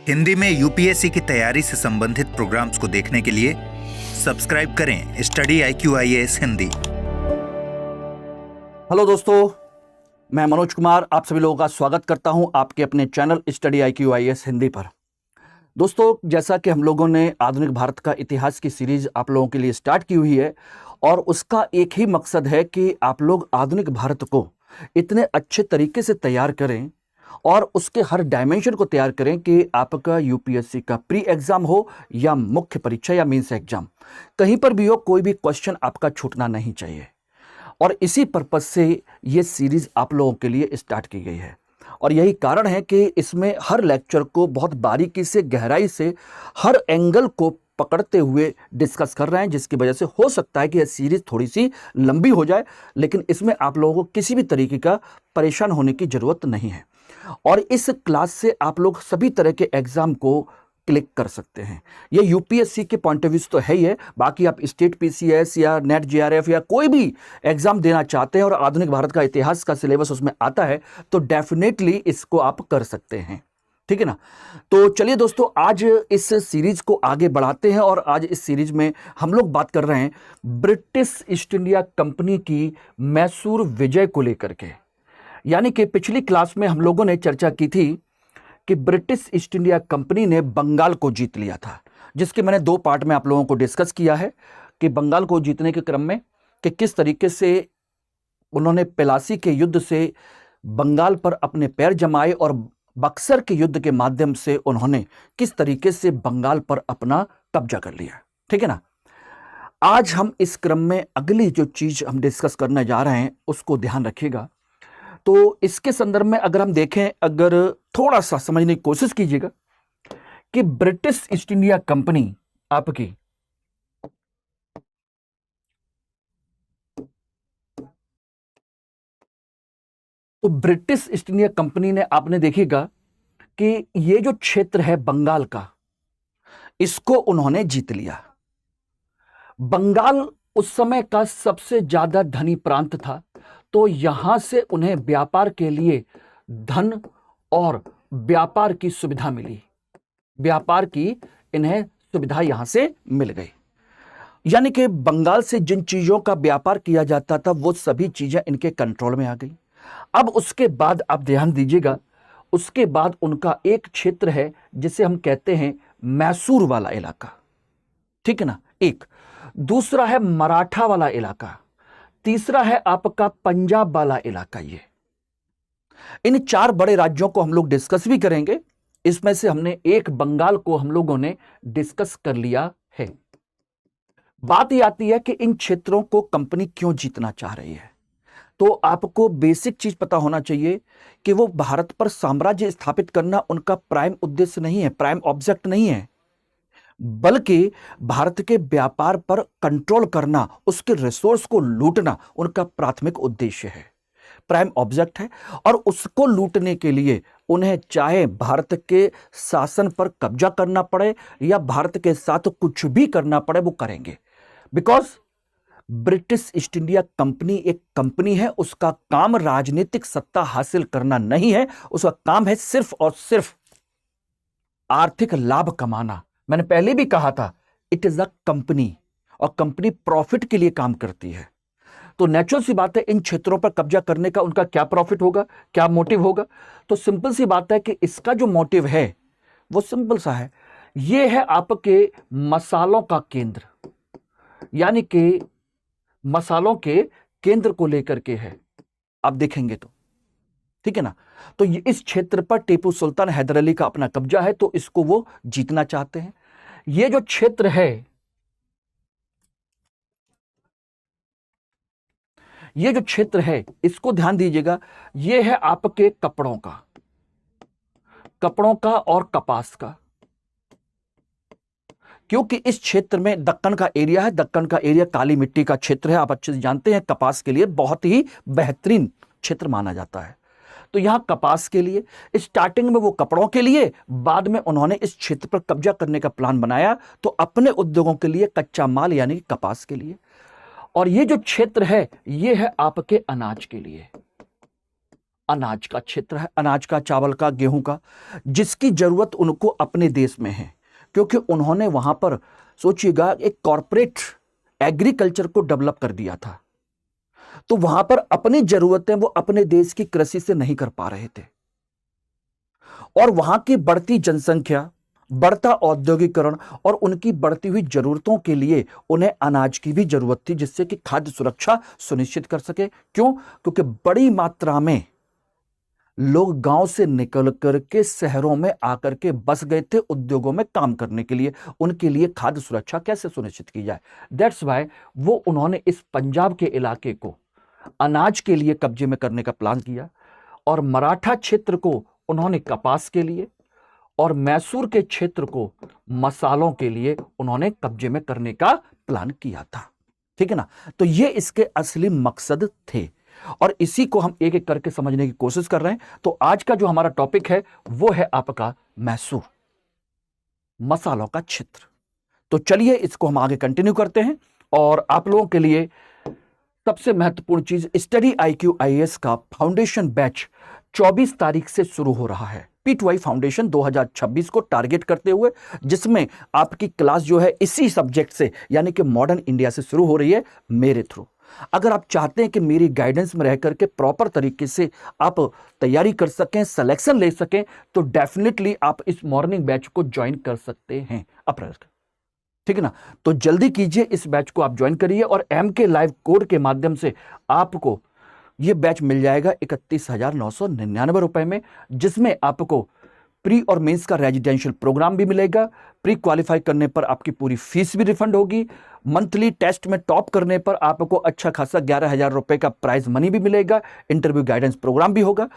हिंदी में यूपीएससी की तैयारी से संबंधित प्रोग्राम्स को देखने के लिए सब्सक्राइब करें स्टडी IQIAS हिंदी। हेलो दोस्तों, मैं मनोज कुमार आप सभी लोगों का स्वागत करता हूं आपके अपने चैनल स्टडी IQIAS हिंदी पर। दोस्तों, जैसा कि हम लोगों ने आधुनिक भारत का इतिहास की सीरीज आप लोगों के लिए स्टार्ट की हुई है और उसका एक ही मकसद है कि आप लोग आधुनिक भारत को इतने अच्छे तरीके से तैयार करें और उसके हर डायमेंशन को तैयार करें कि आपका यूपीएससी का प्री एग्जाम हो या मुख्य परीक्षा या मेंस एग्जाम, कहीं पर भी हो कोई भी क्वेश्चन आपका छूटना नहीं चाहिए। और इसी पर्पज से ये सीरीज आप लोगों के लिए स्टार्ट की गई है और यही कारण है कि इसमें हर लेक्चर को बहुत बारीकी से गहराई से हर एंगल को पकड़ते हुए डिस्कस कर रहे हैं, जिसकी वजह से हो सकता है कि यह सीरीज थोड़ी सी लंबी हो जाए, लेकिन इसमें आप लोगों को किसी भी तरीके का परेशान होने की जरूरत नहीं है। और इस क्लास से आप लोग सभी तरह के एग्जाम को क्लिक कर सकते हैं। ये यूपीएससी के पॉइंट ऑफ व्यू तो है ही है, बाकी आप स्टेट पीसीएस या नेट जीआरएफ या कोई भी एग्जाम देना चाहते हैं और आधुनिक भारत का इतिहास का सिलेबस उसमें आता है तो डेफिनेटली इसको आप कर सकते हैं, ठीक है ना। तो चलिए दोस्तों, आज इस सीरीज को आगे बढ़ाते हैं और आज इस सीरीज में हम लोग बात कर रहे हैं ब्रिटिश ईस्ट इंडिया कंपनी की मैसूर विजय को लेकर के। यानी कि पिछली क्लास में हम लोगों ने चर्चा की थी कि ब्रिटिश ईस्ट इंडिया कंपनी ने बंगाल को जीत लिया था, जिसके मैंने 2 पार्ट में आप लोगों को डिस्कस किया है कि बंगाल को जीतने के क्रम में कि किस तरीके से उन्होंने प्लासी के युद्ध से बंगाल पर अपने पैर जमाए और बक्सर के युद्ध के माध्यम से उन्होंने किस तरीके से बंगाल पर अपना कब्जा कर लिया, ठीक है ना। आज हम इस क्रम में अगली जो चीज हम डिस्कस करने जा रहे हैं उसको ध्यान रखिएगा। तो इसके संदर्भ में अगर हम देखें, अगर थोड़ा सा समझने की कोशिश कीजिएगा कि ब्रिटिश ईस्ट इंडिया कंपनी आपकी तो ब्रिटिश ईस्ट इंडिया कंपनी ने आपने देखिएगा कि ये जो क्षेत्र है बंगाल का, इसको उन्होंने जीत लिया। बंगाल उस समय का सबसे ज्यादा धनी प्रांत था, तो यहां से उन्हें व्यापार के लिए धन और व्यापार की सुविधा मिली, व्यापार की इन्हें सुविधा यहां से मिल गई। यानी कि बंगाल से जिन चीजों का व्यापार किया जाता था वो सभी चीजें इनके कंट्रोल में आ गई। अब उसके बाद आप ध्यान दीजिएगा, उसके बाद उनका एक क्षेत्र है जिसे हम कहते हैं मैसूर वाला इलाका, ठीक है ना। एक दूसरा है मराठा वाला इलाका, तीसरा है आपका पंजाब वाला इलाका। ये इन 4 बड़े राज्यों को हम लोग डिस्कस भी करेंगे। इसमें से हमने एक बंगाल को हम लोगों ने डिस्कस कर लिया है। बात यह आती है कि इन क्षेत्रों को कंपनी क्यों जीतना चाह रही है। तो आपको बेसिक चीज पता होना चाहिए कि वो भारत पर साम्राज्य स्थापित करना उनका प्राइम उद्देश्य नहीं है, प्राइम ऑब्जेक्ट नहीं है, बल्कि भारत के व्यापार पर कंट्रोल करना, उसके रिसोर्स को लूटना उनका प्राथमिक उद्देश्य है, प्राइम ऑब्जेक्ट है। और उसको लूटने के लिए उन्हें चाहे भारत के शासन पर कब्जा करना पड़े या भारत के साथ कुछ भी करना पड़े, वो करेंगे। Because British East India company एक कंपनी है, उसका काम राजनीतिक सत्ता हासिल करना नहीं है, उसका काम है सिर्फ और सिर्फ आर्थिक लाभ कमाना। मैंने पहले भी कहा था, इट इज अ कंपनी और कंपनी प्रॉफिट के लिए काम करती है। तो नेचुरल सी बात है, इन क्षेत्रों पर कब्जा करने का उनका क्या प्रॉफिट होगा, क्या मोटिव होगा। तो सिंपल सी बात है कि इसका जो मोटिव है वो सिंपल सा है, ये है आपके मसालों का केंद्र, यानी कि मसालों के केंद्र को लेकर के है, आप देखेंगे तो, ठीक है ना। तो इस क्षेत्र पर टीपू सुल्तान हैदर अली का अपना कब्जा है, तो इसको वो जीतना चाहते हैं। ये जो क्षेत्र है, ये जो क्षेत्र है इसको ध्यान दीजिएगा, ये है आपके कपड़ों का और कपास का। क्योंकि इस क्षेत्र में दक्कन का एरिया है, दक्कन का एरिया काली मिट्टी का क्षेत्र है, आप अच्छे से जानते हैं, कपास के लिए बहुत ही बेहतरीन क्षेत्र माना जाता है। तो यहां कपास के लिए स्टार्टिंग में वो कपड़ों के लिए, बाद में उन्होंने इस क्षेत्र पर कब्जा करने का प्लान बनाया तो अपने उद्योगों के लिए, कच्चा माल यानी कपास के लिए। और ये जो क्षेत्र है ये है आपके अनाज के लिए, अनाज का क्षेत्र है, अनाज का, चावल का, गेहूं का, जिसकी जरूरत उनको अपने देश में है, क्योंकि उन्होंने वहां पर सोचिएगा एक कॉरपोरेट एग्रीकल्चर को डेवलप कर दिया था। तो वहां पर अपनी जरूरतें वो अपने देश की कृषि से नहीं कर पा रहे थे, और वहां की बढ़ती जनसंख्या, बढ़ता औद्योगिकरण और उनकी बढ़ती हुई जरूरतों के लिए उन्हें अनाज की भी जरूरत थी, जिससे कि खाद्य सुरक्षा सुनिश्चित कर सके। क्यों? क्योंकि बड़ी मात्रा में लोग गांव से निकल करके शहरों में आकर के बस गए थे उद्योगों में काम करने के लिए। उनके लिए खाद्य सुरक्षा कैसे सुनिश्चित की जाए, दैट्स वाई वो उन्होंने इस पंजाब के इलाके को अनाज के लिए कब्जे में करने का प्लान किया, और मराठा क्षेत्र को उन्होंने कपास के लिए और मैसूर के क्षेत्र को मसालों के लिए उन्होंने कब्जे में करने का प्लान किया था। ठीक है ना? तो ये इसके असली मकसद थे, और इसी को हम एक एक करके समझने की कोशिश कर रहे हैं। तो आज का जो हमारा टॉपिक है वो है आपका मैसूर, मसालों का क्षेत्र। तो चलिए इसको हम आगे कंटिन्यू करते हैं, और आप लोगों के लिए सबसे महत्वपूर्ण चीज, स्टडी आईक्यू आईएएस का फाउंडेशन बैच 24 तारीख से शुरू हो रहा है। P2I फाउंडेशन 2026 को टारगेट करते हुए, जिसमें आपकी क्लास जो है इसी सब्जेक्ट से यानी कि मॉडर्न इंडिया से शुरू हो रही है मेरे थ्रू। अगर आप चाहते हैं कि मेरी गाइडेंस में रह करके प्रॉपर तरीके से आप तैयारी कर सकें, सिलेक्शन ले सकें, तो डेफिनेटली आप इस मॉर्निंग बैच को ज्वाइन कर सकते हैं अप्रैल। ठीक है ना? तो जल्दी कीजिए, इस बैच को आप ज्वाइन करिए, और MK लाइव कोड के माध्यम से आपको यह बैच मिल जाएगा 31,999 रुपए में, जिसमें आपको प्री और मेंस का रेजिडेंशियल प्रोग्राम भी मिलेगा। प्री क्वालिफाई करने पर आपकी पूरी फीस भी रिफंड होगी। मंथली टेस्ट में टॉप करने पर आपको अच्छा खासा 11,000 रुपए का प्राइज मनी भी मिलेगा। इंटरव्यू गाइडेंस प्रोग्राम भी होगा।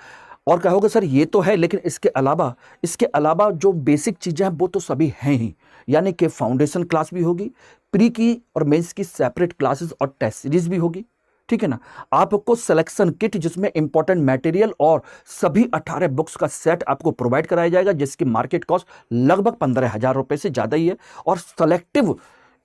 और कहोगे सर ये तो है, लेकिन इसके अलावा जो बेसिक चीजें हैं वो तो सभी हैं ही, यानी कि फाउंडेशन क्लास भी होगी, प्री की और मेंस की सेपरेट क्लासेस और टेस्ट सीरीज भी होगी। ठीक है ना? आपको सिलेक्शन किट जिसमें इंपॉर्टेंट मटेरियल और सभी 18 बुक्स का सेट आपको प्रोवाइड कराया जाएगा, जिसकी मार्केट कॉस्ट लगभग 15,000 रुपए से ज्यादा ही है, और सेलेक्टिव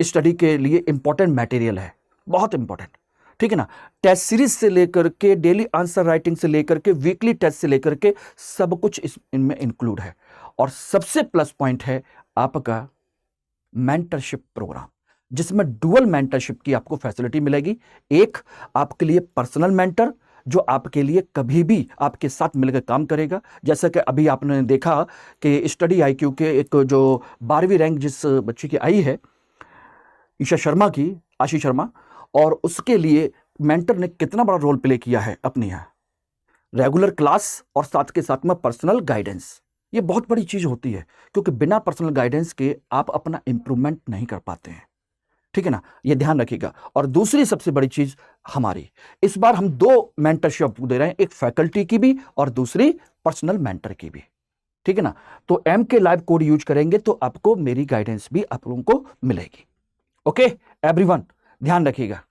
स्टडी के लिए इंपॉर्टेंट मटेरियल है, बहुत इंपॉर्टेंट। ठीक है ना? टेस्ट सीरीज से लेकर के डेली आंसर राइटिंग से लेकर के वीकली टेस्ट से लेकर के सब कुछ इनमें इंक्लूड है। और सबसे प्लस पॉइंट है आपका मेंटरशिप प्रोग्राम, जिसमें डुअल मेंटरशिप की आपको फैसिलिटी मिलेगी। एक आपके लिए पर्सनल मेंटर, जो आपके लिए कभी भी आपके साथ मिलकर काम करेगा। जैसा कि अभी आपने देखा कि स्टडी आईक्यू के एक जो 12वीं रैंक जिस बच्ची की आई है, ईशा शर्मा की, आशीष शर्मा, और उसके लिए मेंटर ने कितना बड़ा रोल प्ले किया है अपने यहाँ। रेगुलर क्लास और साथ के साथ में पर्सनल गाइडेंस, ये बहुत बड़ी चीज होती है, क्योंकि बिना पर्सनल गाइडेंस के आप अपना इंप्रूवमेंट नहीं कर पाते हैं। ठीक है ना? ये ध्यान रखिएगा। और दूसरी सबसे बड़ी चीज हमारी, इस बार हम 2 मेंटरशिप दे रहे हैं, एक फैकल्टी की भी और दूसरी पर्सनल मेंटर की भी। ठीक है ना? तो MK लाइव कोड यूज करेंगे तो आपको मेरी गाइडेंस भी आप लोगों को मिलेगी। ओके एवरीवन, ध्यान रखिएगा।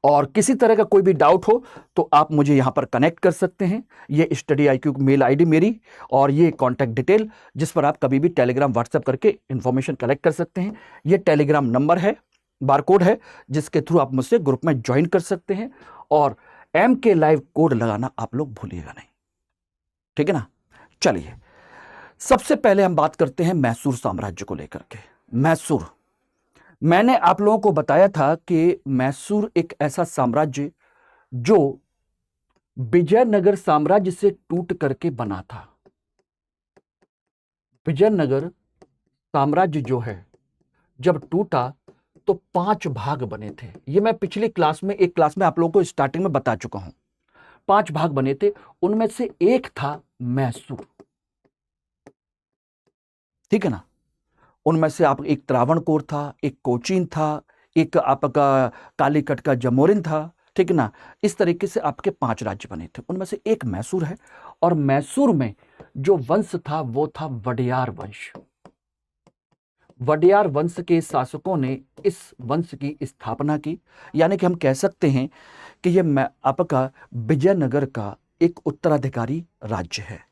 और किसी तरह का कोई भी डाउट हो तो आप मुझे यहां पर कनेक्ट कर सकते हैं। ये स्टडी आईक्यू मेल आईडी मेरी, और ये कॉन्टैक्ट डिटेल, जिस पर आप कभी भी टेलीग्राम व्हाट्सएप करके इंफॉर्मेशन कलेक्ट कर सकते हैं। ये टेलीग्राम नंबर है, बारकोड है, जिसके थ्रू आप मुझसे ग्रुप में ज्वाइन कर सकते हैं। और MK लाइव कोड लगाना आप लोग भूलिएगा नहीं। ठीक है ना? चलिए सबसे पहले हम बात करते हैं मैसूर साम्राज्य को लेकर के। मैसूर, मैंने आप लोगों को बताया था कि मैसूर एक ऐसा साम्राज्य जो विजयनगर साम्राज्य से टूट करके बना था। विजयनगर साम्राज्य जो है जब टूटा तो 5 भाग बने थे। ये मैं पिछली क्लास में, एक क्लास में आप लोगों को स्टार्टिंग में बता चुका हूं। 5 भाग बने थे, उनमें से एक था मैसूर। ठीक है ना? उनमें से आप एक त्रावणकोर था, एक कोचीन था, एक आपका कालीकट का जमोरिन था। ठीक है ना? इस तरीके से आपके 5 राज्य बने थे, उनमें से एक मैसूर है। और मैसूर में जो वंश था वो था वडियार वंश। वडियार वंश के शासकों ने इस वंश की स्थापना की, यानी कि हम कह सकते हैं कि यह आपका विजयनगर का एक उत्तराधिकारी राज्य है,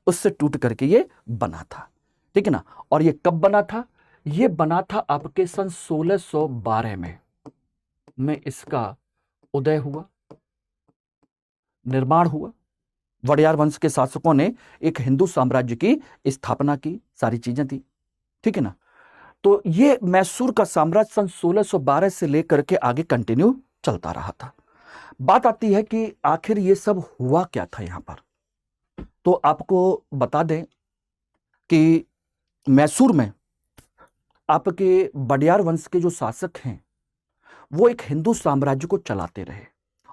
उससे टूट करके ये बना था। ठीक है ना? और ये कब बना था? ये बना था आपके सन 1612 में इसका उदय हुआ। निर्माण हुआ। वडियार वंश के शासकों ने एक हिंदू साम्राज्य की स्थापना की, सारी चीजें थी, ठीक है ना। तो ये मैसूर का साम्राज्य सन 1612 से लेकर के आगे कंटिन्यू चलता रहा था। बात आती है कि आखिर ये सब हुआ क्या था यहां पर। तो आपको बता दें कि मैसूर में आपके वडियार वंश के जो शासक हैं वो एक हिंदू साम्राज्य को चलाते रहे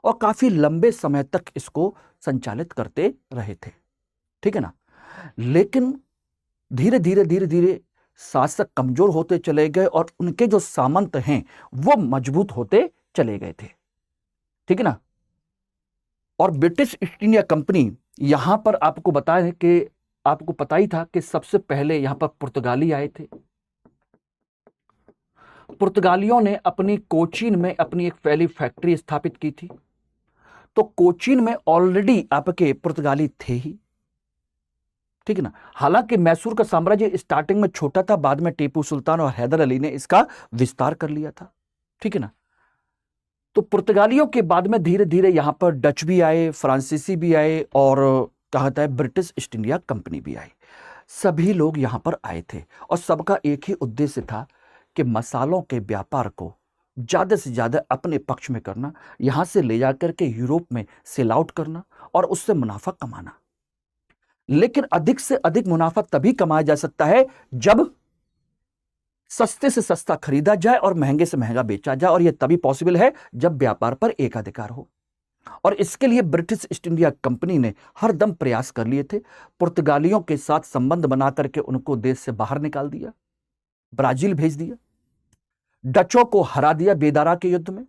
और काफी लंबे समय तक इसको संचालित करते रहे थे, ठीक है ना। लेकिन धीरे धीरे धीरे धीरे शासक कमजोर होते चले गए और उनके जो सामंत हैं वो मजबूत होते चले गए थे, ठीक है ना। और ब्रिटिश ईस्ट इंडिया कंपनी, यहां पर आपको बताया कि आपको पता ही था कि सबसे पहले यहां पर पुर्तगाली आए थे। पुर्तगालियों ने अपनी कोचीन में अपनी एक पहली फैक्ट्री स्थापित की थी। तो कोचीन में ऑलरेडी आपके पुर्तगाली थे ही, ठीक है ना। हालांकि मैसूर का साम्राज्य स्टार्टिंग में छोटा था, बाद में टीपू सुल्तान और हैदर अली ने इसका विस्तार कर लिया था, ठीक है ना। तो पुर्तगालियों के बाद में धीरे धीरे यहां पर डच भी आए, फ्रांसीसी भी आए और कहा जाता है ब्रिटिश ईस्ट इंडिया कंपनी भी आई। सभी लोग यहां पर आए थे और सबका एक ही उद्देश्य था कि मसालों के व्यापार को ज्यादा से ज्यादा अपने पक्ष में करना, यहां से ले जाकर के यूरोप में सेल आउट करना और उससे मुनाफा कमाना। लेकिन अधिक से अधिक मुनाफा तभी कमाया जा सकता है जब सस्ते से सस्ता खरीदा जाए और महंगे से महंगा बेचा जाए, और यह तभी पॉसिबल है जब व्यापार पर एकाधिकार हो। और इसके लिए ब्रिटिश ईस्ट इंडिया कंपनी ने हर दम प्रयास कर लिए थे। पुर्तगालियों के साथ संबंध बना करके उनको देश से बाहर निकाल दिया, ब्राजील भेज दिया, डचों को हरा दिया बेदारा के युद्ध में,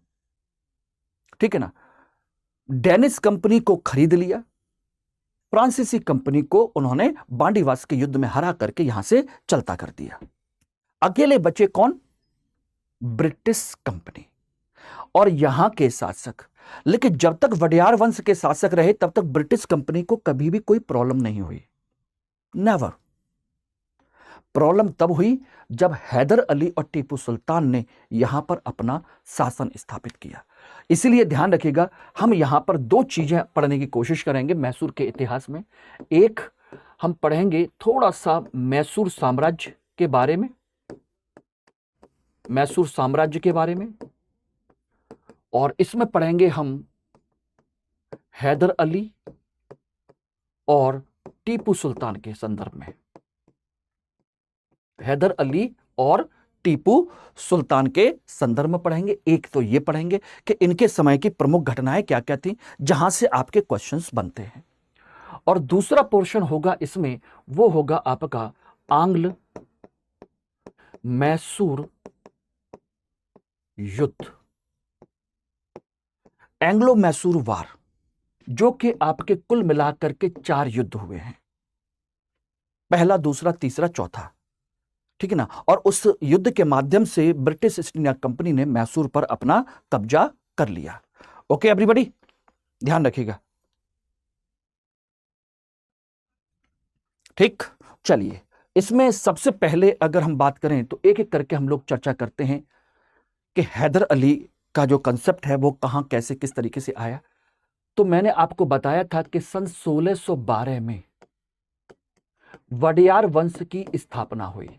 ठीक है ना। डेनिश कंपनी को खरीद लिया, फ्रांसीसी कंपनी को उन्होंने बांडीवास के युद्ध में हरा करके यहां से चलता कर दिया। अकेले बचे कौन? ब्रिटिश कंपनी और यहां के शासक। लेकिन जब तक वडियार वंश के शासक रहे तब तक ब्रिटिश कंपनी को कभी भी कोई प्रॉब्लम नहीं हुई, नेवर। प्रॉब्लम तब हुई जब हैदर अली और टीपू सुल्तान ने यहां पर अपना शासन स्थापित किया। इसीलिए ध्यान रखिएगा, हम यहां पर दो चीजें पढ़ने की कोशिश करेंगे मैसूर के इतिहास में। एक, हम पढ़ेंगे थोड़ा सा मैसूर साम्राज्य के बारे में, मैसूर साम्राज्य के बारे में, और इसमें पढ़ेंगे हम हैदर अली और टीपू सुल्तान के संदर्भ में। हैदर अली और टीपू सुल्तान के संदर्भ में पढ़ेंगे। एक तो ये पढ़ेंगे कि इनके समय की प्रमुख घटनाएं क्या क्या थी जहां से आपके क्वेश्चंस बनते हैं, और दूसरा पोर्शन होगा इसमें, वो होगा आपका आंग्ल मैसूर युद्ध, एंग्लो मैसूर वार, जो कि आपके कुल मिलाकर के 4 युद्ध हुए हैं, पहला, दूसरा, तीसरा, चौथा, ठीक है ना। और उस युद्ध के माध्यम से ब्रिटिश ईस्ट इंडिया कंपनी ने मैसूर पर अपना कब्जा कर लिया। ओके एवरीबॉडी, ध्यान रखिएगा, ठीक। चलिए, इसमें सबसे पहले अगर हम बात करें तो एक एक करके हम लोग चर्चा करते हैं कि हैदर अली का जो कंसेप्ट है वो कहां, कैसे, किस तरीके से आया। तो मैंने आपको बताया था कि सन 1612 में वडियार वंश की स्थापना हुई,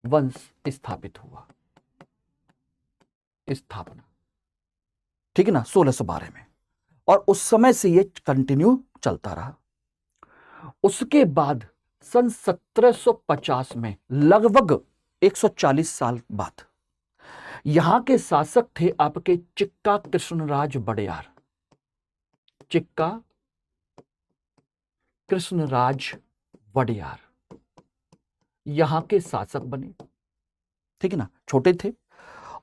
वंश स्थापित हुआ, स्थापना, ठीक है ना, 1612 में, और उस समय से ये कंटिन्यू चलता रहा। उसके बाद सन 1750 में, लगभग 140 साल बाद, यहां के शासक थे आपके चिक्का कृष्णराज वडियार, चिक्का कृष्णराज वडियार यहां के शासक बने, ठीक है ना। छोटे थे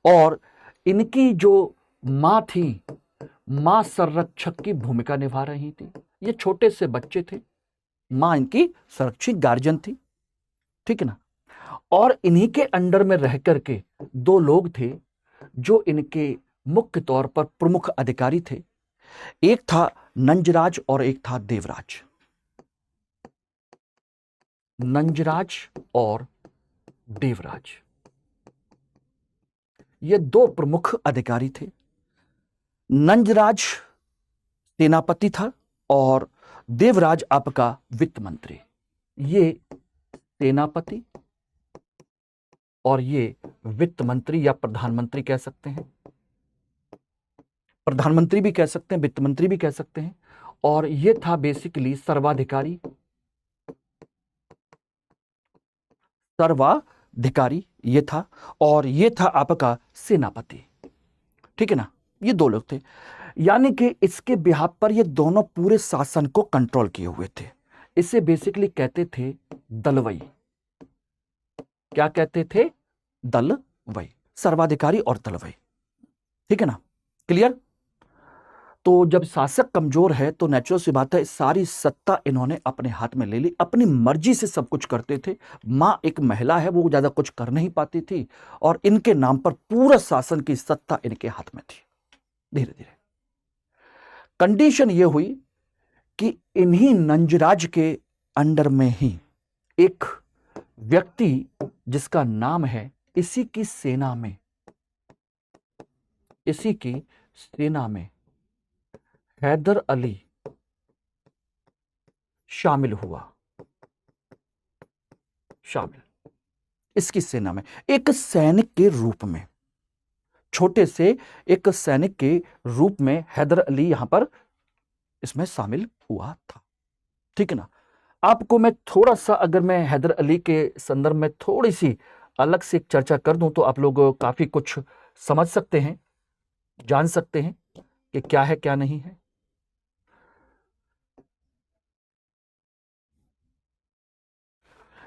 और इनकी जो मां थी, मां संरक्षक की भूमिका निभा रही थी। ये छोटे से बच्चे थे, मां इनकी संरक्षक गार्जियन थी, ठीक है ना। और इन्हीं के अंडर में रह करके 2 लोग थे जो इनके मुख्य तौर पर प्रमुख अधिकारी थे। एक था नंजराज और एक था देवराज। नंजराज और देवराज, ये 2 प्रमुख अधिकारी थे। नंजराज सेनापति था और देवराज आपका वित्त मंत्री। ये सेनापति और ये वित्त मंत्री या प्रधानमंत्री कह सकते हैं, प्रधानमंत्री भी कह सकते हैं, वित्त मंत्री भी कह सकते हैं। और ये था बेसिकली सर्वाधिकारी, सर्वाधिकारी ये था, और ये था आपका सेनापति। ठीक है ना, ये दो लोग थे। यानी कि इसके बिहाफ पर ये दोनों पूरे शासन को कंट्रोल किए हुए थे। इसे बेसिकली कहते थे दलवई। क्या कहते थे? दलवई, सर्वाधिकारी और दलवई। ठीक है ना, क्लियर? तो जब शासक कमजोर है तो नेचुरल सी बात है, सारी सत्ता इन्होंने अपने हाथ में ले ली, अपनी मर्जी से सब कुछ करते थे। मां एक महिला है, वो ज्यादा कुछ कर नहीं पाती थी, और इनके नाम पर पूरा शासन की सत्ता इनके हाथ में थी। धीरे धीरे कंडीशन ये हुई कि इन्हीं नंजराज के अंडर में ही एक व्यक्ति जिसका नाम है, इसी की सेना में हैदर अली शामिल हुआ। इसकी सेना में एक सैनिक के रूप में, छोटे से एक सैनिक के रूप में हैदर अली यहां पर इसमें शामिल हुआ था। ठीक है ना। आपको मैं थोड़ा सा, अगर मैं हैदर अली के संदर्भ में थोड़ी सी अलग से एक चर्चा कर दूं तो आप लोग काफी कुछ समझ सकते हैं, जान सकते हैं कि क्या है क्या नहीं है।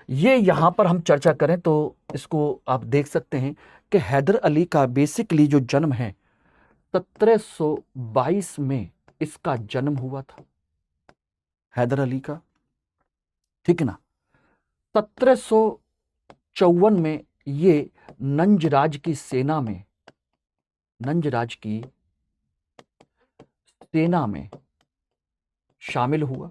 ये यहां पर हम चर्चा करें तो इसको आप देख सकते हैं कि हैदर अली का बेसिकली जो जन्म है 1722 में इसका जन्म हुआ था, हैदर अली का। ठीक है ना। 1754 में ये नंजराज की सेना में शामिल हुआ।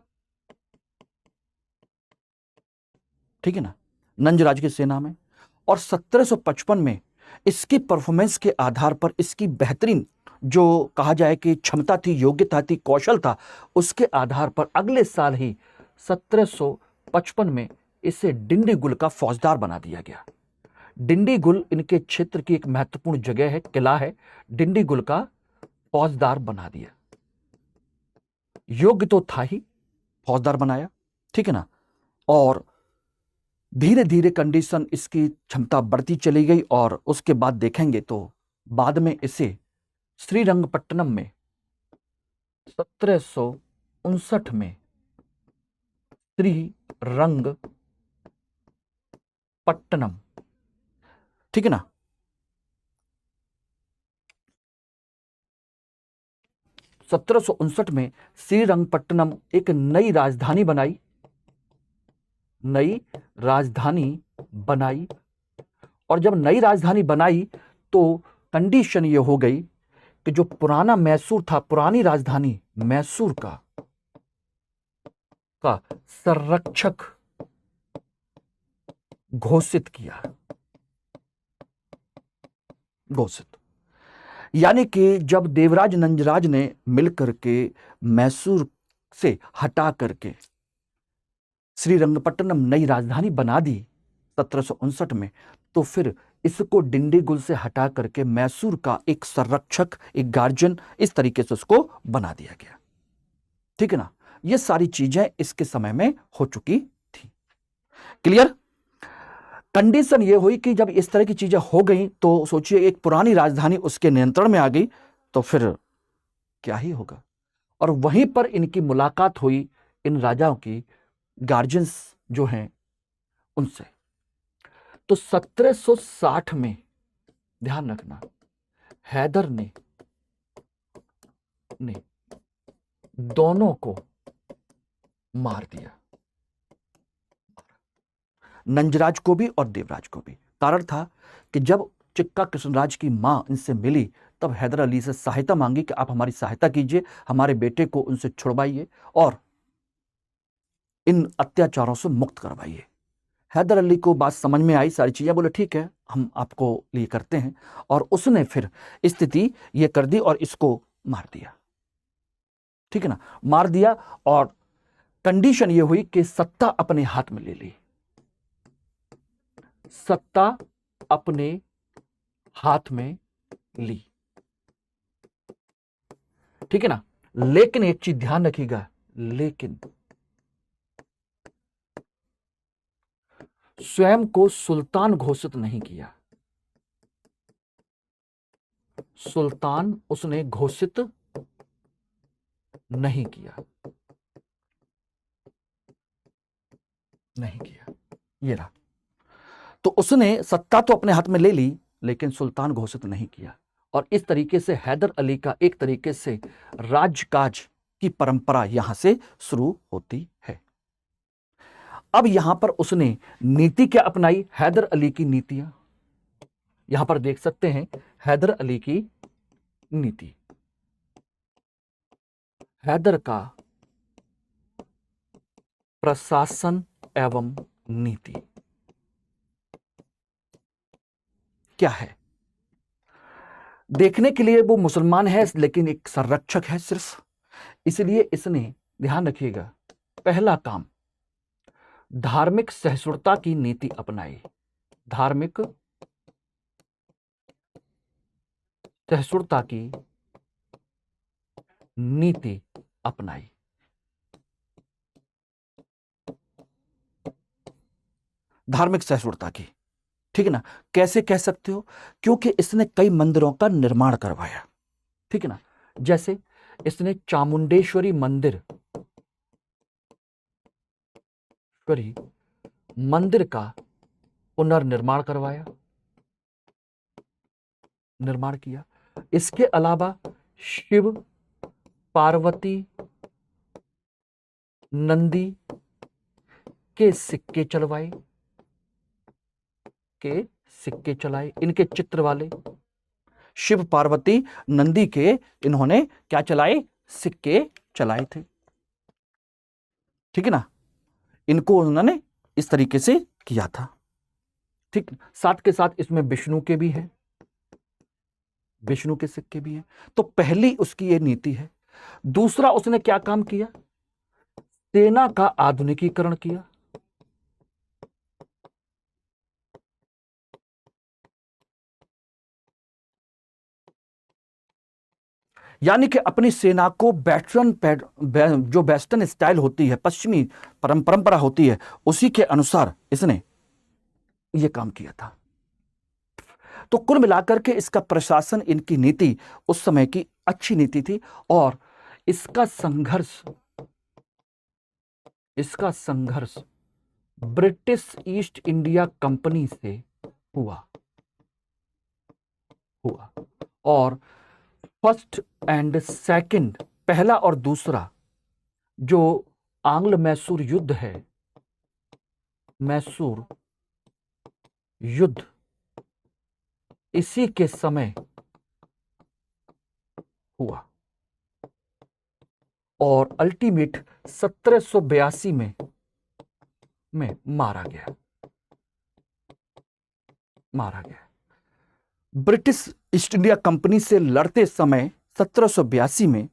ठीक है ना, नंजराज की सेना में। और 1755 में इसकी परफॉर्मेंस के आधार पर, इसकी बेहतरीन जो कहा जाए कि क्षमता थी, योग्यता थी, कौशल था, उसके आधार पर अगले साल ही 1755 में इसे डिंडीगुल का फौजदार बना दिया गया। डिंडीगुल इनके क्षेत्र की एक महत्वपूर्ण जगह है, किला है। डिंडीगुल का फौजदार बना दिया। योग्य तो था ही, फौजदार बनाया। ठीक है ना। और धीरे धीरे कंडीशन, इसकी क्षमता बढ़ती चली गई, और उसके बाद देखेंगे तो बाद में इसे श्रीरंगपट्टनम में 1759 में श्रीरंगपट्टनम, ठीक है ना, 1759 में श्रीरंगपट्टनम एक नई राजधानी बनाई। और जब नई राजधानी बनाई तो कंडीशन ये हो गई कि जो पुराना मैसूर था, पुरानी राजधानी मैसूर का संरक्षक घोषित किया। यानी कि जब देवराज नंजराज ने मिलकर के मैसूर से हटा करके श्रीरंगपट्टनम नई राजधानी बना दी 1759 में, तो फिर इसको डिंडीगुल से हटा करके मैसूर का एक संरक्षक, एक गार्जियन, इस तरीके से उसको बना दिया गया। ठीक है ना। ये सारी चीजें इसके समय में हो चुकी थी। क्लियर? कंडीशन ये हुई कि जब इस तरह की चीजें हो गई तो सोचिए, एक पुरानी राजधानी उसके नियंत्रण में आ गई तो फिर क्या ही होगा। और वहीं पर इनकी मुलाकात हुई इन राजाओं की, गार्जियंस जो हैं उनसे। तो 1760 में, ध्यान रखना, हैदर ने दोनों को मार दिया, नंजराज को भी और देवराज को भी। कारण था कि जब चिक्का कृष्णराज की मां इनसे मिली तब हैदर अली से सहायता मांगी कि आप हमारी सहायता कीजिए, हमारे बेटे को उनसे छुड़वाइए और इन अत्याचारों से मुक्त करवाइए। हैदर अली को बात समझ में आई, सारी चीजें, बोले ठीक है हम आपको लिए करते हैं। और उसने फिर स्थिति ये कर दी और इसको मार दिया। ठीक है ना, मार दिया और कंडीशन ये हुई कि सत्ता अपने हाथ में ले ली, सत्ता अपने हाथ में ली, ठीक है ना। लेकिन एक चीज ध्यान रखिएगा, लेकिन स्वयं को सुल्तान घोषित नहीं किया, सुल्तान उसने घोषित नहीं किया, नहीं किया, ये रहा। तो उसने सत्ता तो अपने हाथ में ले ली लेकिन सुल्तान घोषित नहीं किया, और इस तरीके से हैदर अली का एक तरीके से राजकाज की परंपरा यहां से शुरू होती है। अब यहां पर उसने नीति क्या अपनाई, हैदर अली की नीतियां यहां पर देख सकते हैं, हैदर अली की नीति, हैदर का प्रशासन एवं नीति क्या है। देखने के लिए वो मुसलमान है लेकिन एक संरक्षक है सिर्फ, इसलिए इसने, ध्यान रखिएगा, पहला काम धार्मिक सहिष्णुता की नीति अपनाई, धार्मिक सहिष्णुता की नीति अपनाई। धार्मिक सहिष्णुता की, ठीक है ना, कैसे कह सकते हो, क्योंकि इसने कई मंदिरों का निर्माण करवाया, ठीक है ना। जैसे इसने चामुंडेश्वरी मंदिर का पुनर्निर्माण करवाया, निर्माण किया। इसके अलावा शिव पार्वती नंदी के सिक्के चलवाए, इनके चित्र वाले शिव पार्वती नंदी के इन्होंने क्या चलाए, सिक्के चलाए थे, ठीक है ना। इनको उन्होंने इस तरीके से किया था, ठीक। साथ के साथ इसमें विष्णु के भी हैं, विष्णु के सिक्के भी हैं। तो पहली उसकी ये नीति है। दूसरा उसने क्या काम किया, सेना का आधुनिकीकरण किया, यानी कि अपनी सेना को जो वेस्टर्न स्टाइल होती है, पश्चिमी परंपरा होती है, उसी के अनुसार इसने यह काम किया था। तो कुल मिलाकर के इसका प्रशासन, इनकी नीति उस समय की अच्छी नीति थी, और इसका संघर्ष ब्रिटिश ईस्ट इंडिया कंपनी से हुआ, और फर्स्ट एंड सेकंड, पहला और दूसरा जो आंग्ल मैसूर युद्ध है, मैसूर युद्ध इसी के समय हुआ, और अल्टीमेट 1782 में मारा गया। ब्रिटिश ईस्ट इंडिया कंपनी से लड़ते समय 1782 में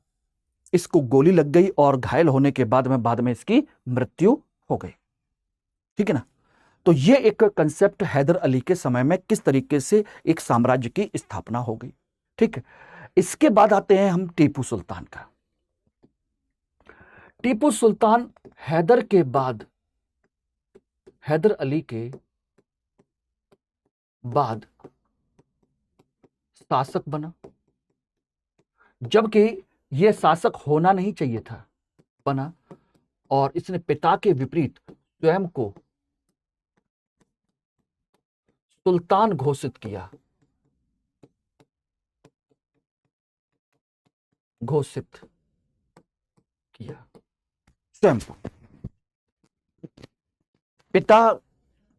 इसको गोली लग गई, और घायल होने के बाद में इसकी मृत्यु हो गई, ठीक है ना। तो ये एक कंसेप्ट हैदर अली के समय में किस तरीके से एक साम्राज्य की स्थापना हो गई, ठीक है। इसके बाद आते हैं हम टीपू सुल्तान का। टीपू सुल्तान हैदर के बाद, हैदर अली के बाद शासक बना, जबकि यह शासक होना नहीं चाहिए था, बना, और इसने पिता के विपरीत स्वयं को सुल्तान घोषित किया, स्वयं को। पिता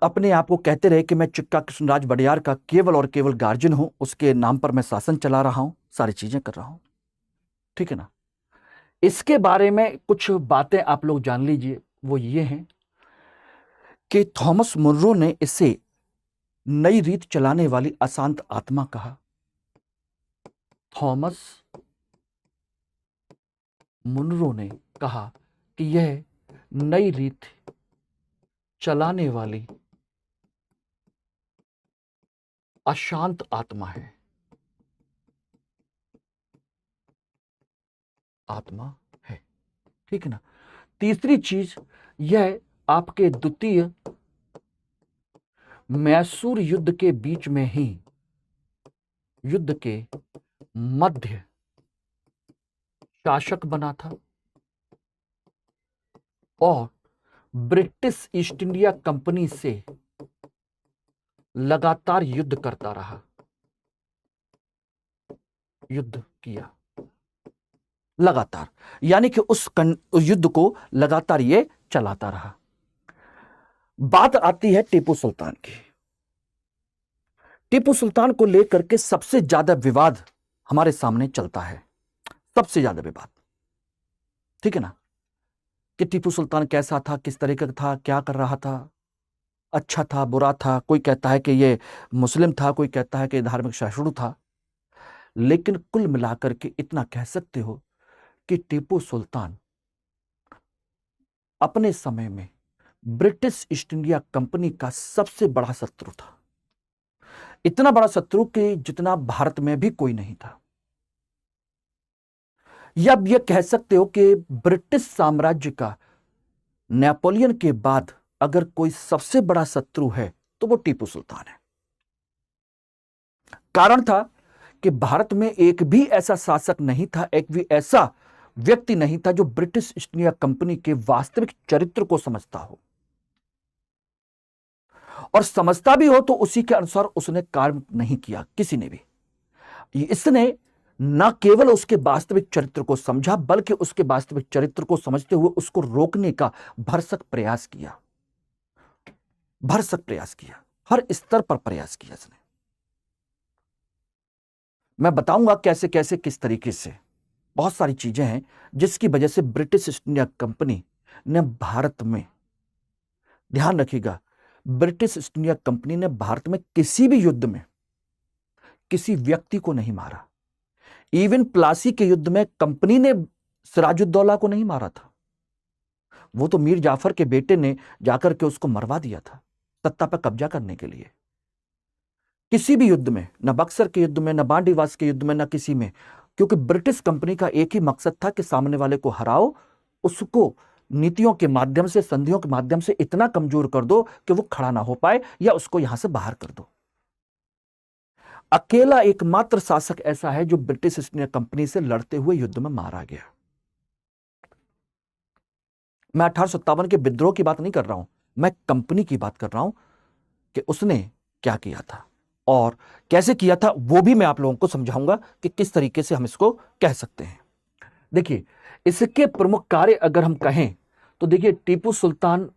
अपने आप को कहते रहे कि मैं चिक्का कृष्णराज वडियार का केवल और केवल गार्जियन हूं, उसके नाम पर मैं शासन चला रहा हूं, सारी चीजें कर रहा हूं, ठीक है ना। इसके बारे में कुछ बातें आप लोग जान लीजिए, वो ये हैं कि थॉमस मुनरो ने इसे नई रीत चलाने वाली अशांत आत्मा कहा। थॉमस मुनरो ने कहा कि यह नई रीत चलाने वाली अशांत आत्मा है, आत्मा है। ठीक है ना। तीसरी चीज, यह आपके द्वितीय मैसूर युद्ध के बीच में ही, युद्ध के मध्य शासक बना था और ब्रिटिश ईस्ट इंडिया कंपनी से लगातार युद्ध करता रहा, युद्ध किया लगातार, यानी कि उस युद्ध को लगातार ये चलाता रहा। बात आती है टीपू सुल्तान की। टीपू सुल्तान को लेकर के सबसे ज्यादा विवाद हमारे सामने चलता है, सबसे ज्यादा विवाद। ठीक है ना, कि टीपू सुल्तान कैसा था, किस तरीके का था, क्या कर रहा था, अच्छा था, बुरा था। कोई कहता है कि ये मुस्लिम था, कोई कहता है कि धार्मिक सहिष्णु था। लेकिन कुल मिलाकर के इतना कह सकते हो कि टीपू सुल्तान अपने समय में ब्रिटिश ईस्ट इंडिया कंपनी का सबसे बड़ा शत्रु था। इतना बड़ा शत्रु कि जितना भारत में भी कोई नहीं था। या अब यह कह सकते हो कि ब्रिटिश साम्राज्य का नेपोलियन के बाद अगर कोई सबसे बड़ा शत्रु है तो वो टीपू सुल्तान है। कारण था कि भारत में एक भी ऐसा शासक नहीं था, एक भी ऐसा व्यक्ति नहीं था जो ब्रिटिश ईस्ट इंडिया कंपनी के वास्तविक चरित्र को समझता हो, और समझता भी हो तो उसी के अनुसार उसने कार्य नहीं किया, किसी ने भी। इसने न केवल उसके वास्तविक चरित्र को समझा, बल्कि उसके वास्तविक चरित्र को समझते हुए उसको रोकने का भरसक प्रयास किया, भरसक प्रयास किया, हर स्तर पर प्रयास किया इसने। मैं बताऊंगा कैसे कैसे, किस तरीके से। बहुत सारी चीजें हैं जिसकी वजह से ब्रिटिश ईस्ट इंडिया कंपनी ने भारत में, ध्यान रखिएगा, ब्रिटिश ईस्ट इंडिया कंपनी ने भारत में किसी भी युद्ध में किसी व्यक्ति को नहीं मारा। इवन प्लासी के युद्ध में कंपनी ने सिराजुद्दौला को नहीं मारा था, वो तो मीर जाफर के बेटे ने जाकर के उसको मरवा दिया था सत्ता पर कब्जा करने के लिए। किसी भी युद्ध में, न बक्सर के युद्ध में, न बांडीवास के युद्ध में, न किसी में, क्योंकि ब्रिटिश कंपनी का एक ही मकसद था कि सामने वाले को हराओ, उसको नीतियों के माध्यम से, संधियों के माध्यम से इतना कमजोर कर दो कि वो खड़ा ना हो पाए, या उसको यहां से बाहर कर दो। अकेला एकमात्र शासक ऐसा है जो ब्रिटिश ईस्ट इंडिया कंपनी से लड़ते हुए युद्ध में मारा गया। मैं 1857 के विद्रोह की बात नहीं कर रहा हूं, मैं कंपनी की बात कर रहा हूं कि उसने क्या किया था और कैसे किया था, वो भी मैं आप लोगों को समझाऊंगा कि किस तरीके से हम इसको कह सकते हैं। देखिए, इसके प्रमुख कार्य अगर हम कहें तो देखिए, टीपू सुल्तान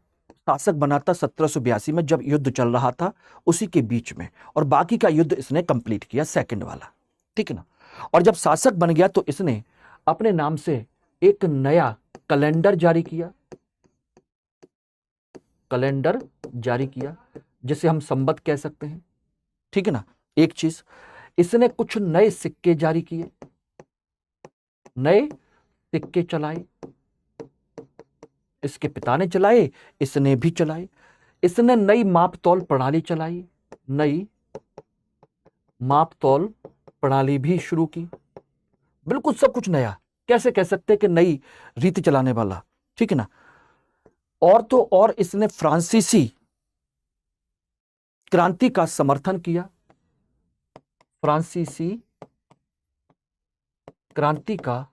शासक बना था 1782 में, जब युद्ध चल रहा था उसी के बीच में, और बाकी का युद्ध इसने कंप्लीट किया, सेकंड वाला। ठीक है ना। और जब शासक बन गया तो इसने अपने नाम से एक नया कैलेंडर जारी किया, कैलेंडर जारी किया, जिसे हम संवत कह सकते हैं। ठीक है ना। एक चीज, इसने कुछ नए सिक्के जारी किए, नए सिक्के चलाए। इसके पिता ने चलाए, इसने भी चलाए। इसने नई मापतौल प्रणाली चलाई, नई मापतौल प्रणाली भी शुरू की। बिल्कुल सब कुछ नया, कैसे कह सकते हैं कि नई रीति चलाने वाला। ठीक है ना। और तो और इसने फ्रांसीसी क्रांति का समर्थन किया, फ्रांसीसी क्रांति का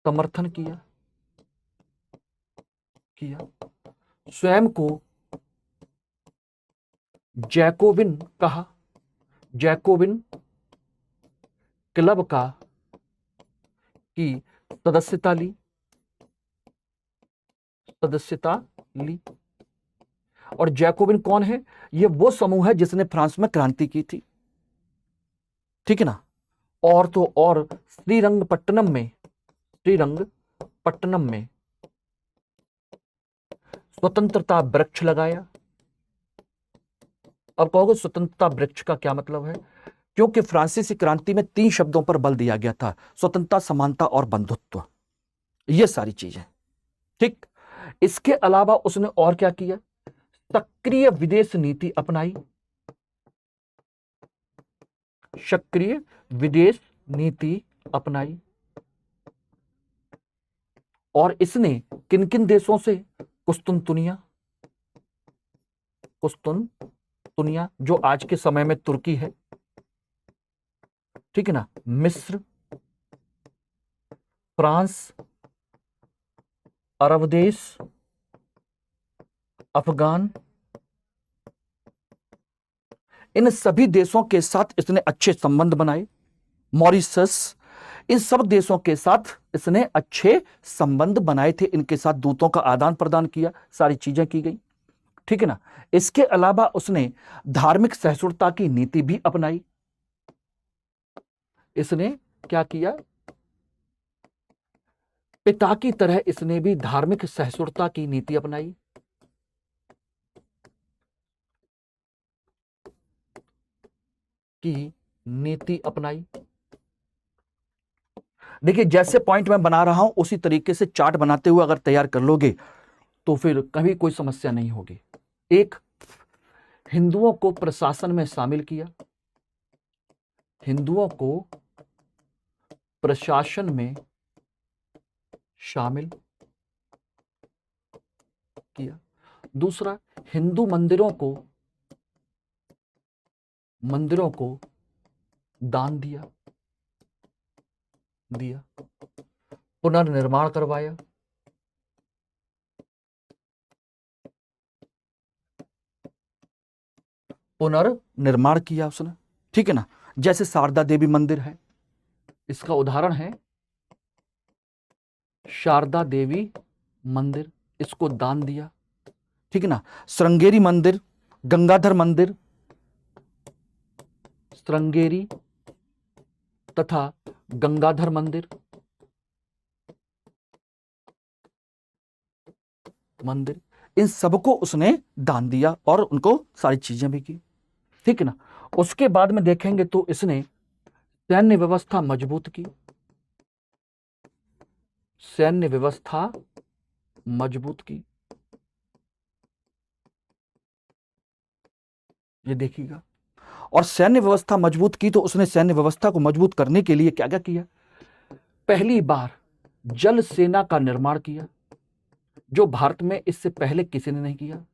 समर्थन किया। स्वयं को जैकोबिन कहा, जैकोबिन क्लब का की सदस्यता ली, और जैकोबिन कौन है? यह वो समूह है जिसने फ्रांस में क्रांति की थी। ठीक है ना। और तो और श्रीरंगपट्टनम में स्वतंत्रता वृक्ष लगाया। अब कहोगे स्वतंत्रता वृक्ष का क्या मतलब है? क्योंकि फ्रांसीसी क्रांति में 3 शब्दों पर बल दिया गया था, स्वतंत्रता, समानता और बंधुत्व। ये सारी चीजें, ठीक। इसके अलावा उसने और क्या किया? सक्रिय विदेश नीति अपनाई। सक्रिय विदेश नीति अपनाई। और इसने किन किन देशों से? कुस्तुनतुनिया, कुस्तुनतुनिया जो आज के समय में तुर्की है, ठीक है ना, मिस्र, फ्रांस, अरब देश, अफगान, इन सभी देशों के साथ इसने अच्छे संबंध बनाए। मॉरिशस, इन सब देशों के साथ इसने अच्छे संबंध बनाए थे, इनके साथ दूतों का आदान प्रदान किया, सारी चीजें की गई, ठीक है ना। इसके अलावा उसने धार्मिक सहिष्णुता की नीति भी अपनाई। इसने क्या किया? पिता की तरह इसने भी धार्मिक सहिष्णुता की नीति अपनाई। की नीति अपनाई। देखिए, जैसे पॉइंट मैं बना रहा हूं उसी तरीके से चार्ट बनाते हुए अगर तैयार कर लोगे तो फिर कभी कोई समस्या नहीं होगी। एक, हिंदुओं को प्रशासन में शामिल किया। हिंदुओं को प्रशासन में शामिल किया। दूसरा, हिंदू मंदिरों को दान दिया। पुनर्निर्माण करवाया। पुनर्निर्माण किया उसने, ठीक है ना। जैसे शारदा देवी मंदिर है, इसका उदाहरण है शारदा देवी मंदिर, इसको दान दिया, ठीक है ना। श्रृंगेरी मंदिर, गंगाधर मंदिर, श्रृंगेरी तथा गंगाधर मंदिर इन सबको उसने दान दिया और उनको सारी चीजें भी की, ठीक है ना। उसके बाद में देखेंगे तो इसने सैन्य व्यवस्था मजबूत की। सैन्य व्यवस्था मजबूत की, ये देखिएगा। और सैन्य व्यवस्था मजबूत की तो उसने सैन्य व्यवस्था को मजबूत करने के लिए क्या क्या किया? पहली बार जल सेना का निर्माण किया, जो भारत में इससे पहले किसी ने नहीं किया।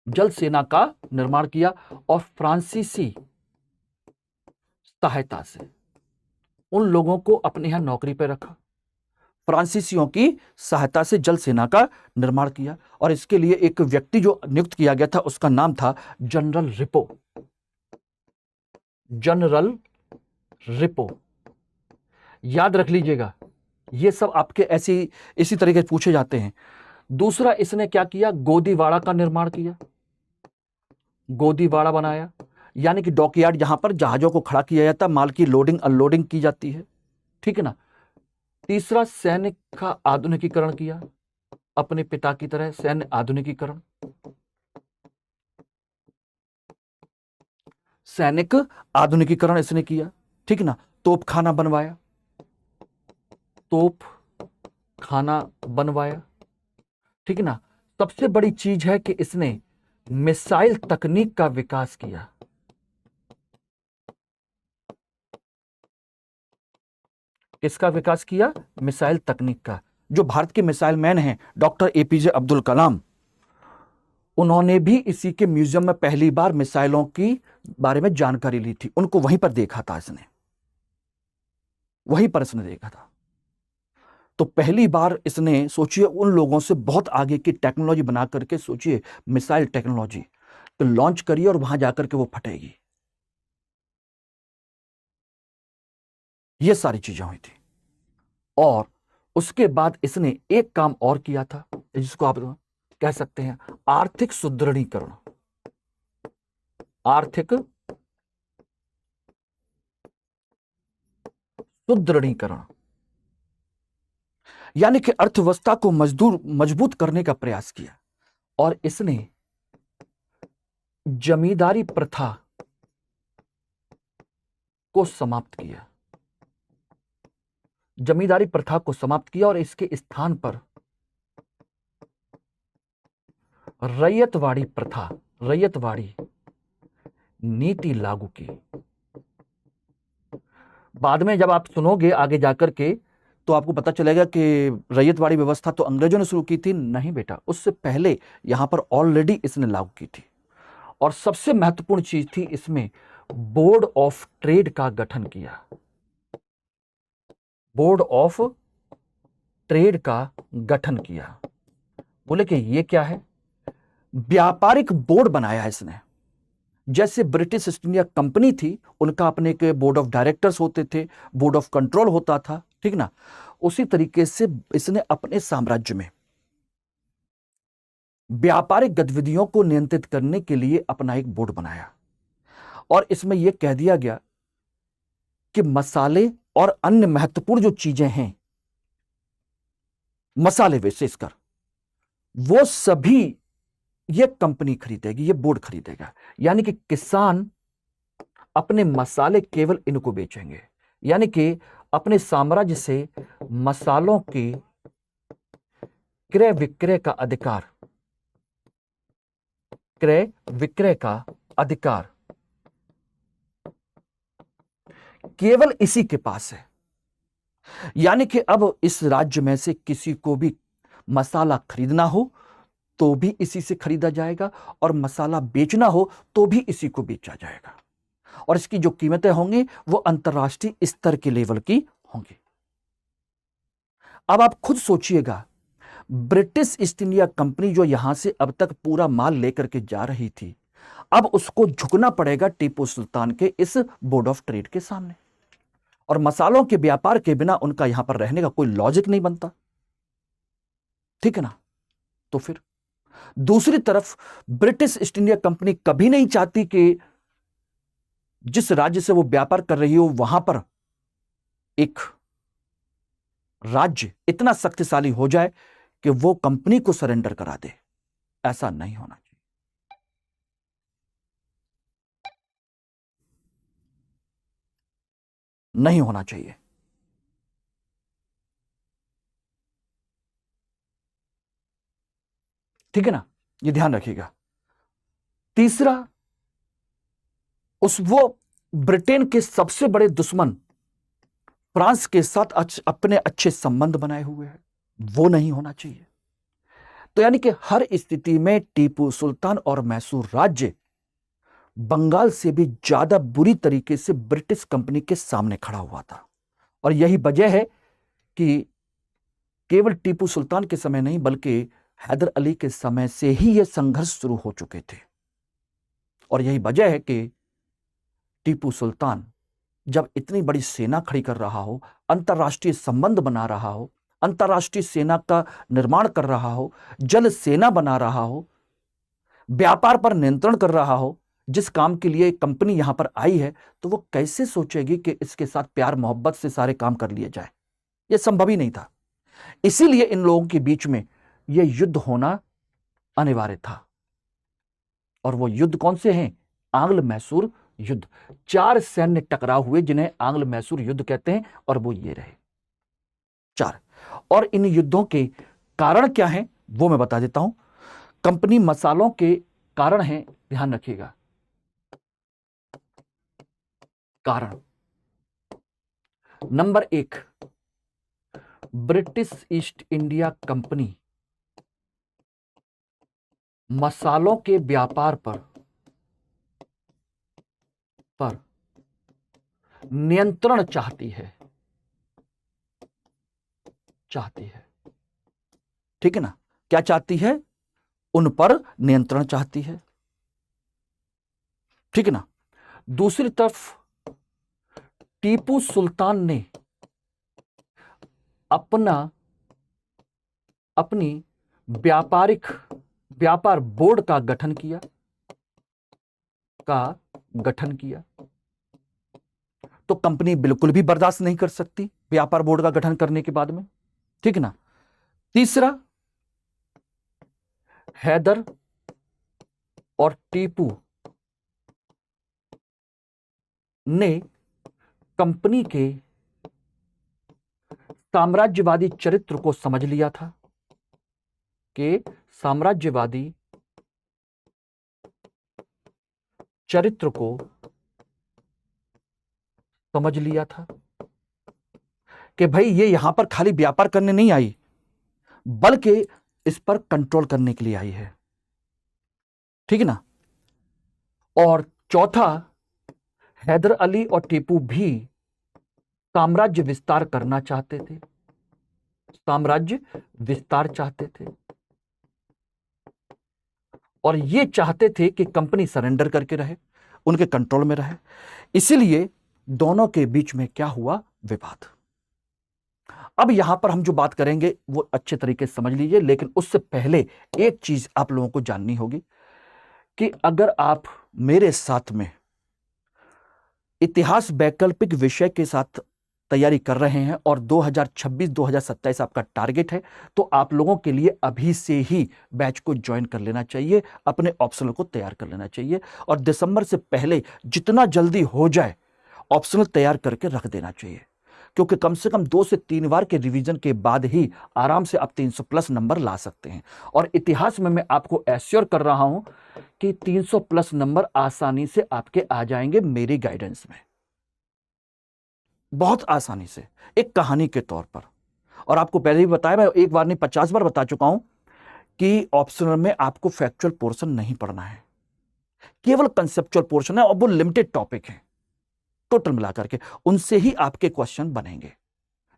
जल सेना का निर्माण किया और फ्रांसीसी सहायता से उन लोगों को अपने यहां नौकरी पर रखा। फ्रांसीसियों की सहायता से जल सेना का निर्माण किया और इसके लिए एक व्यक्ति जो नियुक्त किया गया था उसका नाम था जनरल रिपो। जनरल रिपो, याद रख लीजिएगा, ये सब आपके इसी तरीके से पूछे जाते हैं। दूसरा, इसने क्या किया? गोदीवाड़ा का निर्माण किया। गोदीवाड़ा बनाया, यानी कि डॉकयार्ड, जहां पर जहाजों को खड़ा किया जाता, माल की लोडिंग अनलोडिंग की जाती है, ठीक है ना। तीसरा, सैनिक का आधुनिकीकरण किया, अपने पिता की तरह सैन्य आधुनिकीकरण। सैनिक आधुनिकीकरण इसने किया, ठीक है ना। तोपखाना बनवाया, तोप खाना बनवाया, ठीक है ना। सबसे बड़ी चीज है कि इसने मिसाइल तकनीक का विकास किया। किसका विकास किया? मिसाइल तकनीक का। जो भारत के मिसाइल मैन हैं डॉक्टर एपीजे अब्दुल कलाम, उन्होंने भी इसी के म्यूजियम में पहली बार मिसाइलों की बारे में जानकारी ली थी। उनको वहीं पर देखा था इसने, वहीं पर इसने देखा था। तो पहली बार इसने, सोचिए, उन लोगों से बहुत आगे की टेक्नोलॉजी बना करके, सोचिए, मिसाइल टेक्नोलॉजी तो लॉन्च करिए और वहां जाकर के वो फटेगी। ये सारी चीजें हुई थी। और उसके बाद इसने एक काम और किया था, जिसको आप कह सकते हैं आर्थिक सुदृढ़ीकरण। आर्थिक सुदृढ़ीकरण, यानी कि अर्थव्यवस्था को मजबूत करने का प्रयास किया। और इसने जमींदारी प्रथा को समाप्त किया। जमींदारी प्रथा को समाप्त किया और इसके स्थान पर रैयतवाड़ी प्रथा, रैयतवाड़ी नीति लागू की। बाद में जब आप सुनोगे आगे जाकर के तो आपको पता चलेगा कि रैयतवाड़ी व्यवस्था तो अंग्रेजों ने शुरू की थी। नहीं बेटा, उससे पहले यहां पर ऑलरेडी इसने लागू की थी। और सबसे महत्वपूर्ण चीज थी इसमें बोर्ड ऑफ ट्रेड का गठन किया। बोर्ड ऑफ ट्रेड का गठन किया। बोले कि ये क्या है? व्यापारिक बोर्ड बनाया है इसने। जैसे ब्रिटिश ईस्ट इंडिया कंपनी थी, उनका अपने के बोर्ड ऑफ डायरेक्टर्स होते थे, बोर्ड ऑफ कंट्रोल होता था, ठीक ना। उसी तरीके से इसने अपने साम्राज्य में व्यापारिक गतिविधियों को नियंत्रित करने के लिए अपना एक बोर्ड बनाया। और इसमें यह कह दिया गया कि मसाले और अन्य महत्वपूर्ण जो चीजें हैं, मसाले विशेषकर, वो सभी ये कंपनी खरीदेगी, ये बोर्ड खरीदेगा। यानी कि किसान अपने मसाले केवल इनको बेचेंगे। यानी कि अपने साम्राज्य से मसालों की क्रय विक्रय का अधिकार, क्रय विक्रय का अधिकार केवल इसी के पास है। यानी कि अब इस राज्य में से किसी को भी मसाला खरीदना हो तो भी इसी से खरीदा जाएगा, और मसाला बेचना हो तो भी इसी को बेचा जाएगा। और इसकी जो कीमतें होंगी वो अंतर्राष्ट्रीय स्तर के लेवल की होंगी। अब आप खुद सोचिएगा, ब्रिटिश ईस्ट इंडिया कंपनी जो यहां से अब तक पूरा माल लेकर के जा रही थी, अब उसको झुकना पड़ेगा टीपू सुल्तान के इस बोर्ड ऑफ ट्रेड के सामने। और मसालों के व्यापार के बिना उनका यहां पर रहने का कोई लॉजिक नहीं बनता, ठीक है ना। तो फिर दूसरी तरफ ब्रिटिश ईस्ट इंडिया कंपनी कभी नहीं चाहती कि जिस राज्य से वो व्यापार कर रही हो वहां पर एक राज्य इतना शक्तिशाली हो जाए कि वो कंपनी को सरेंडर करा दे। ऐसा नहीं होना चाहिए। नहीं होना चाहिए। ठीक है ना, ये ध्यान रखिएगा। तीसरा, वो ब्रिटेन के सबसे बड़े दुश्मन फ्रांस के साथ अपने अच्छे संबंध बनाए हुए हैं, वो नहीं होना चाहिए। तो यानी कि हर स्थिति में टीपू सुल्तान और मैसूर राज्य बंगाल से भी ज्यादा बुरी तरीके से ब्रिटिश कंपनी के सामने खड़ा हुआ था। और यही वजह है कि केवल टीपू सुल्तान के समय नहीं बल्कि हैदर अली के समय से ही यह संघर्ष शुरू हो चुके थे। और यही वजह है कि टीपू सुल्तान जब इतनी बड़ी सेना खड़ी कर रहा हो, अंतर्राष्ट्रीय संबंध बना रहा हो, अंतर्राष्ट्रीय सेना का निर्माण कर रहा हो, जल सेना बना रहा हो, व्यापार पर नियंत्रण कर रहा हो, जिस काम के लिए कंपनी यहां पर आई है, तो वो कैसे सोचेगी कि इसके साथ प्यार मोहब्बत से सारे काम कर लिए जाए? यह संभव ही नहीं था। इसीलिए इन लोगों के बीच में यह युद्ध होना अनिवार्य था। और वो युद्ध कौन से हैं? आंग्ल मैसूर युद्ध। 4 सैन्य टकराव हुए जिन्हें आंग्ल मैसूर युद्ध कहते हैं, और वो ये रहे 4। और इन युद्धों के कारण क्या हैं वो मैं बता देता हूं। कंपनी मसालों के कारण हैं, ध्यान रखिएगा। कारण number 1, British East India company मसालों के व्यापार पर नियंत्रण चाहती है। ठीक है ना, क्या चाहती है? उन पर नियंत्रण चाहती है, ठीक है ना। दूसरी तरफ टीपू सुल्तान ने अपनी व्यापार बोर्ड का गठन किया। तो कंपनी बिल्कुल भी बर्दाश्त नहीं कर सकती व्यापार बोर्ड का गठन करने के बाद में, ठीक है ना। तीसरा, हैदर और टीपू ने कंपनी के साम्राज्यवादी चरित्र को समझ लिया था, कि साम्राज्यवादी चरित्र को समझ लिया था कि भाई ये यहां पर खाली व्यापार करने नहीं आई, बल्कि इस पर कंट्रोल करने के लिए आई है, ठीक है ना। और चौथा, हैदर अली और टीपू भी साम्राज्य विस्तार करना चाहते थे, साम्राज्य विस्तार चाहते थे, और ये चाहते थे कि कंपनी सरेंडर करके रहे, उनके कंट्रोल में रहे। इसीलिए दोनों के बीच में क्या हुआ, विवाद। अब यहां पर हम जो बात करेंगे वो अच्छे तरीके से समझ लीजिए, लेकिन उससे पहले एक चीज आप लोगों को जाननी होगी कि अगर आप मेरे साथ में इतिहास वैकल्पिक विषय के साथ तैयारी कर रहे हैं और 2026-2027 आपका टारगेट है, तो आप लोगों के लिए अभी से ही बैच को ज्वाइन कर लेना चाहिए, अपने ऑप्शनल को तैयार कर लेना चाहिए, और दिसंबर से पहले जितना जल्दी हो जाए ऑप्शनल तैयार करके रख देना चाहिए, क्योंकि कम से कम 2 से 3 बार के रिवीजन के बाद ही आराम से आप 300 प्लस नंबर ला सकते हैं। और इतिहास में मैं आपको एश्योर कर रहा हूं कि 300 प्लस नंबर आसानी से आपके आ जाएंगे मेरी गाइडेंस में, बहुत आसानी से, एक कहानी के तौर पर। और आपको पहले ही बताया, मैं एक बार नहीं 50 बार बता चुका हूं कि ऑप्शनल में आपको फैक्चुअल पोर्शन नहीं पढ़ना है, केवल कंसेप्चुअल पोर्शन है, और वो लिमिटेड टॉपिक है टोटल मिलाकर के, उनसे ही आपके क्वेश्चन बनेंगे,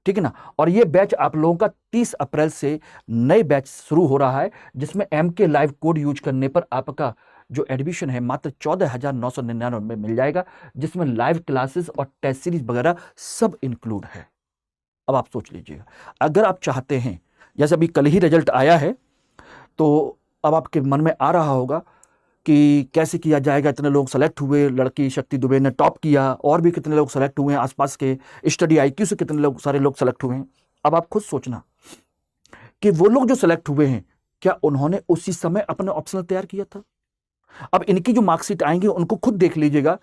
ठीक है ना। और ये बैच आप लोगों का 30 अप्रैल से नए बैच शुरू हो रहा है, जिसमें MK लाइव कोड यूज करने पर आपका जो एडमिशन है मात्र 14,999 में मिल जाएगा, जिसमें लाइव क्लासेस और टेस्ट सीरीज वगैरह सब इंक्लूड है। अब आप सोच लीजिएगा, अगर आप चाहते हैं, जैसे अभी कल ही रिजल्ट आया है, तो अब आपके मन में आ रहा होगा कि कैसे किया जाएगा, इतने लोग सेलेक्ट हुए, लड़की शक्ति दुबे ने टॉप किया, और भी कितने लोग सेलेक्ट हुए हैं, आसपास के स्टडी IQ से कितने लोग, सारे लोग सेलेक्ट हुए हैं। अब आप खुद सोचना कि वो लोग जो सेलेक्ट हुए हैं, क्या उन्होंने उसी समय अपना ऑप्शनल तैयार किया था? अब इनकी जो मार्कशीट आएंगे उनको खुद देख लीजिएगा,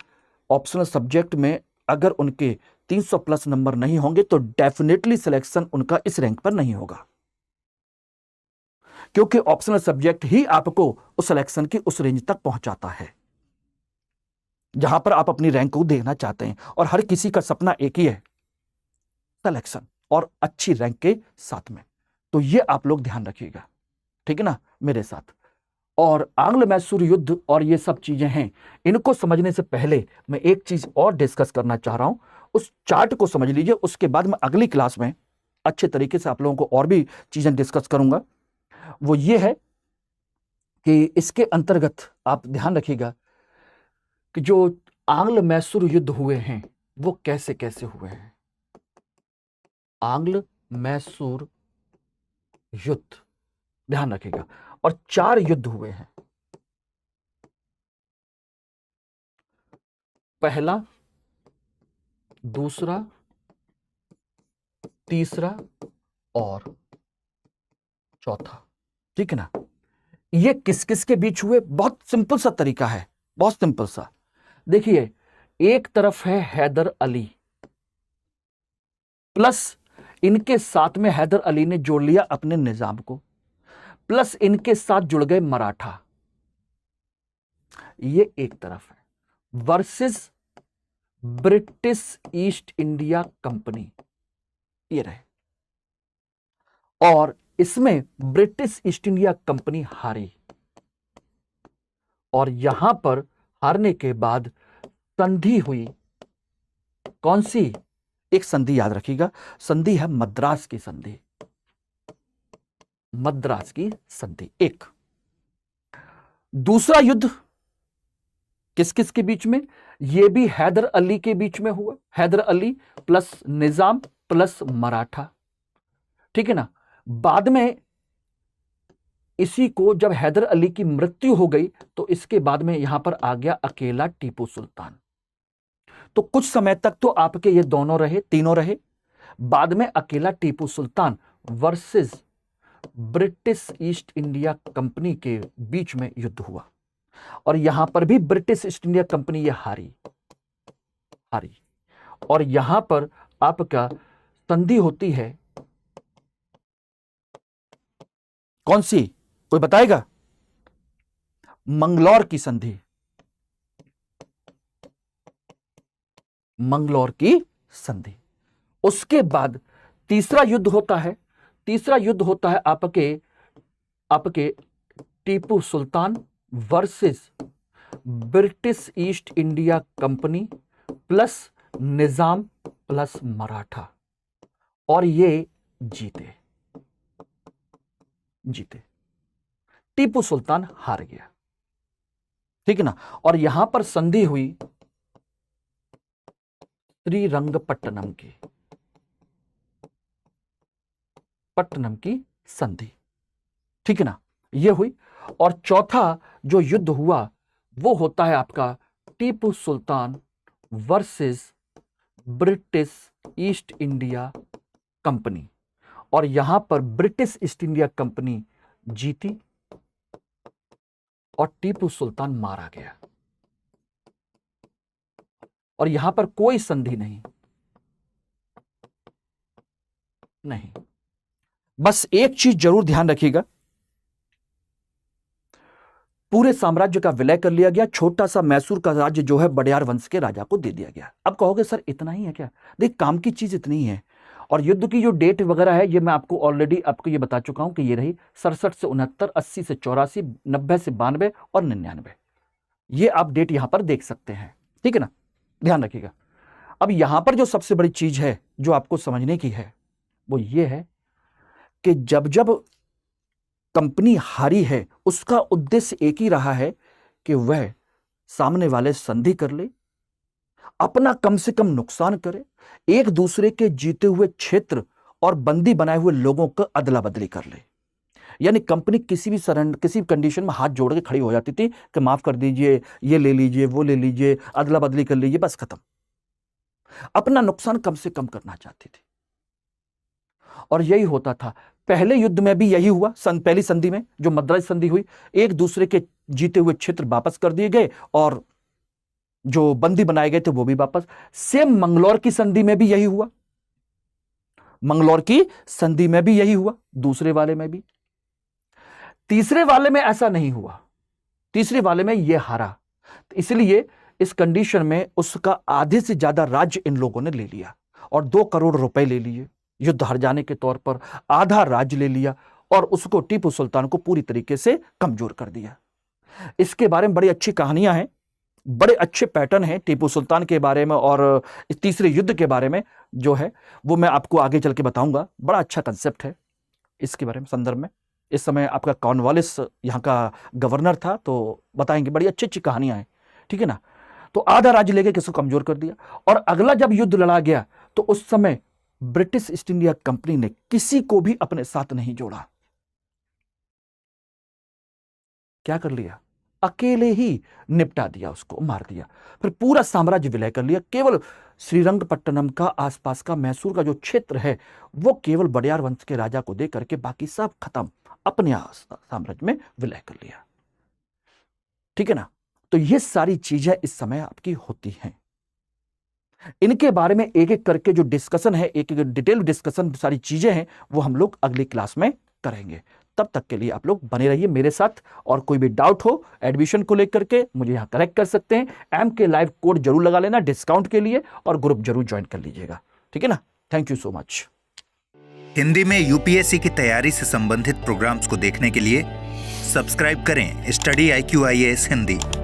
ऑप्शनल सब्जेक्ट में अगर उनके 300 प्लस नंबर नहीं होंगे तो डेफिनेटली सिलेक्शन उनका इस रैंक पर नहीं होगा, क्योंकि ऑप्शनल सब्जेक्ट ही आपको उस सिलेक्शन की उस रेंज तक पहुंचाता है जहां पर आप अपनी रैंक को देखना चाहते हैं। और हर किसी का सपना एक ही है, सिलेक्शन और अच्छी रैंक के साथ में। तो ये आप लोग ध्यान रखिएगा, ठीक है ना, मेरे साथ। और आंग्ल मैसूर युद्ध और ये सब चीजें हैं, इनको समझने से पहले मैं एक चीज और डिस्कस करना चाह रहा हूं, उस चार्ट को समझ लीजिए। उसके बाद मैं अगली क्लास में अच्छे तरीके से आप लोगों को और भी चीजें डिस्कस करूंगा। वो ये है कि इसके अंतर्गत आप ध्यान रखिएगा कि जो आंग्ल मैसूर युद्ध हुए हैं वो कैसे कैसे हुए हैं। आंग्ल मैसूर युद्ध ध्यान रखिएगा, और 4 युद्ध हुए हैं। पहला, दूसरा, तीसरा और चौथा, ठीक है ना। ये किस किस के बीच हुए? बहुत सिंपल सा तरीका है, बहुत सिंपल सा। देखिए, एक तरफ है हैदर अली, प्लस इनके साथ में हैदर अली ने जोड़ लिया अपने निजाम को, प्लस इनके साथ जुड़ गए मराठा। ये एक तरफ है, versus British East India company, ये रहे। और इसमें ब्रिटिश ईस्ट इंडिया कंपनी हारी, और यहां पर हारने के बाद संधि हुई। कौन सी? एक संधि याद रखिएगा, संधि है मद्रास की संधि, मद्रास की संधि। एक दूसरा युद्ध किस किस के बीच में? यह भी हैदर अली के बीच में हुआ, हैदर अली प्लस निजाम प्लस मराठा, ठीक है ना। बाद में इसी को जब हैदर अली की मृत्यु हो गई तो इसके बाद में यहां पर आ गया अकेला टीपू सुल्तान। तो कुछ समय तक तो आपके ये दोनों रहे, तीनों रहे। बाद में अकेला Tipu Sultan versus British East India Company के बीच में युद्ध हुआ, और यहां पर भी ब्रिटिश ईस्ट इंडिया कंपनी ये हारी। और यहां पर आपका संधि होती है कौन सी, कोई बताएगा? मंगलौर की संधि, मंगलौर की संधि। उसके बाद तीसरा युद्ध होता है, तीसरा युद्ध होता है आपके Tipu Sultan versus British East India Company plus Nizam plus Maratha, और ये जीते। टीपू सुल्तान हार गया, ठीक है ना। और यहां पर संधि हुई श्रीरंगपट्टनम की संधि, ठीक है ना, यह हुई। और चौथा जो युद्ध हुआ वो होता है आपका Tipu Sultan versus British East India Company, और यहां पर ब्रिटिश ईस्ट इंडिया कंपनी जीती और टीपू सुल्तान मारा गया। और यहां पर कोई संधि नहीं। बस एक चीज जरूर ध्यान रखिएगा, पूरे साम्राज्य का विलय कर लिया गया, छोटा सा मैसूर का राज्य जो है बड़यार वंश के राजा को दे दिया गया। अब कहोगे सर इतना ही है क्या? देख, काम की चीज इतनी ही है। और युद्ध की जो डेट वगैरह है ये मैं आपको ऑलरेडी ये बता चुका हूं कि ये रही 67 से 69, 80 से 84, 90 से 92 और 99। ये आप डेट यहां पर देख सकते हैं, ठीक है ना, ध्यान रखिएगा। अब यहां पर जो सबसे बड़ी चीज है जो आपको समझने की है वो ये है कि जब जब कंपनी हारी है उसका उद्देश्य एक ही रहा है कि वह सामने वाले संधि कर ले, अपना कम से कम नुकसान करे, एक दूसरे के जीते हुए क्षेत्र और बंदी बनाए हुए लोगों का अदला बदली कर ले। यानी कंपनी किसी भी कंडीशन में हाथ जोड़ के खड़ी हो जाती थी कि माफ कर दीजिए, ये ले लीजिए, वो ले लीजिए, अदला बदली कर लीजिए, बस खत्म। अपना नुकसान कम से कम करना चाहती थी। और यही होता था, पहले युद्ध में भी यही हुआ। पहली संधि में जो मद्रास संधि हुई, एक दूसरे के जीते हुए क्षेत्र वापस कर दिए गए और जो बंदी बनाए गए थे वो भी वापस। सेम मंगलौर की संधि में भी यही हुआ, मंगलौर की संधि में भी यही हुआ, दूसरे वाले में भी। तीसरे वाले में ऐसा नहीं हुआ, तीसरे वाले में ये हारा, इसलिए इस कंडीशन में उसका आधे से ज्यादा राज्य इन लोगों ने ले लिया और 2 करोड़ रुपए ले लिए युद्ध हार जाने के तौर पर, आधा राज्य ले लिया और उसको टीपू सुल्तान को पूरी तरीके से कमजोर कर दिया। इसके बारे में बड़ी अच्छी कहानियां हैं, बड़े अच्छे पैटर्न हैं टीपू सुल्तान के बारे में, और इस तीसरे युद्ध के बारे में जो है वो मैं आपको आगे चल के बताऊंगा। बड़ा अच्छा कंसेप्ट है इसके बारे में संदर्भ में। इस समय आपका कॉर्नवालिस यहाँ का गवर्नर था, तो बताएंगे, बड़ी अच्छी अच्छी कहानियां हैं, ठीक है ना। तो आधा राज्य लेके किसको कमजोर कर दिया। और अगला जब युद्ध लड़ा गया तो उस समय ब्रिटिश ईस्ट इंडिया कंपनी ने किसी को भी अपने साथ नहीं जोड़ा। क्या कर लिया? अकेले ही निपटा दिया, उसको मार दिया। फिर पूरा साम्राज्य विलय कर लिया। केवल श्रीरंगपट्टनम का आसपास का मैसूर का जो क्षेत्र है वो केवल बड़यार वंश के राजा को दे करके बाकी सब खत्म, अपने साम्राज्य में विलय कर लिया, ठीक है ना। तो ये सारी चीजें इस समय आपकी होती हैं। इनके बारे में एक एक करके जो डिस्कशन है, एक एक डिटेल डिस्कशन, सारी चीजें हैं वो हम लोग अगली क्लास में करेंगे। तब तक के लिए आप लोग बने रहिए मेरे साथ, और कोई भी डाउट हो एडमिशन को लेकर के मुझे यहां करेक्ट कर सकते हैं। MK लाइव कोड जरूर लगा लेना डिस्काउंट के लिए, और ग्रुप जरूर ज्वाइन कर लीजिएगा, ठीक है ना। Thank you so much. Hindi में UPSC की तैयारी से संबंधित प्रोग्राम्स को देखने के लिए सब्सक्राइब करें स्टडी IQ IAS हिंदी।